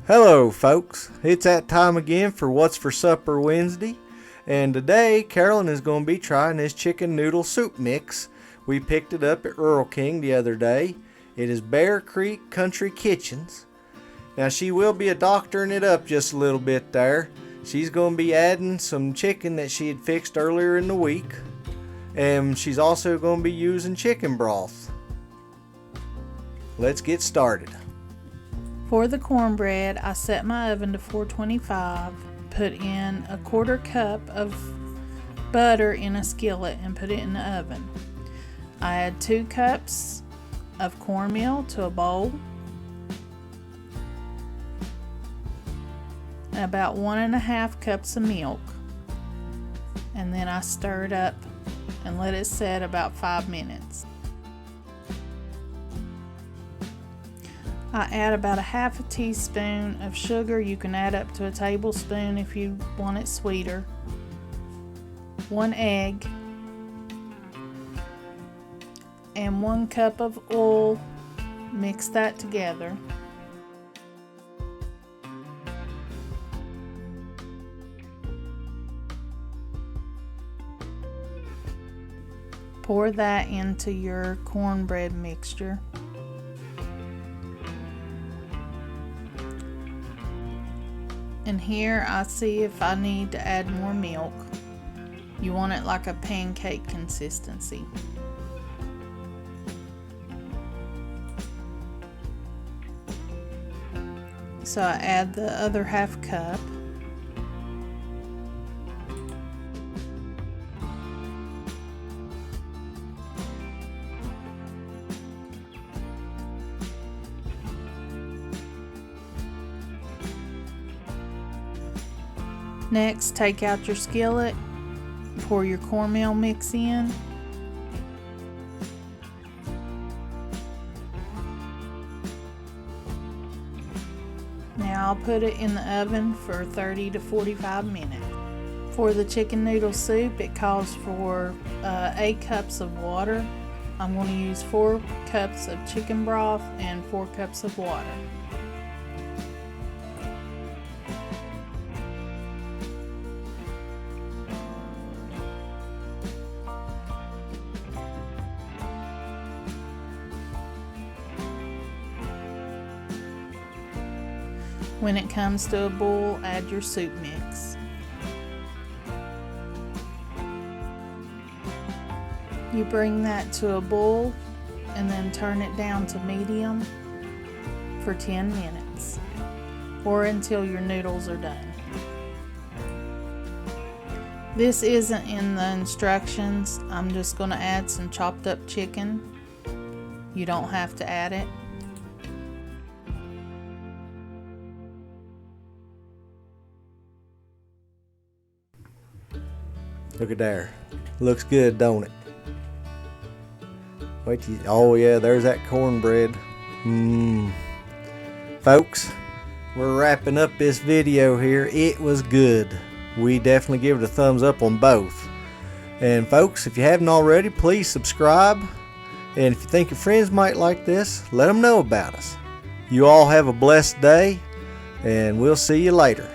Hello folks, it's that time again for What's for Supper Wednesday, and today Carolyn is going to be trying this chicken noodle soup mix. We picked it up at Rural King the other day. It is Bear Creek Country Kitchens. Now she will be doctoring it up just a little bit there. She's going to be adding some chicken that she had fixed earlier in the week, and she's also going to be using chicken broth. Let's get started. For the cornbread, I set my oven to 425, put in a 1/4 cup of butter in a skillet and put it in the oven. I add 2 cups of cornmeal to a bowl, and about 1.5 cups of milk, and then I stir it up and let it set about 5 minutes. I add about 1/2 teaspoon of sugar. You can add up to a tablespoon if you want it sweeter. 1 egg and 1 cup of oil. Mix that together. Pour that into your cornbread mixture. And here I see if I need to add more milk. You want it like a pancake consistency. So I add the other 1/2 cup. Next, take out your skillet, pour your cornmeal mix in. Now I'll put it in the oven for 30 to 45 minutes. For the chicken noodle soup, it calls for 8 cups of water. I'm going to use 4 cups of chicken broth and 4 cups of water. When it comes to a boil, add your soup mix. You bring that to a boil and then turn it down to medium for 10 minutes or until your noodles are done. This isn't in the instructions. I'm just going to add some chopped up chicken. You don't have to add it. Look at there. Looks good, don't it? Wait till oh yeah, there's that cornbread. Folks, we're wrapping up this video here. It was good. We definitely give it a thumbs up on both. And folks, if you haven't already, please subscribe. And if you think your friends might like this, let them know about us. You all have a blessed day, and we'll see you later.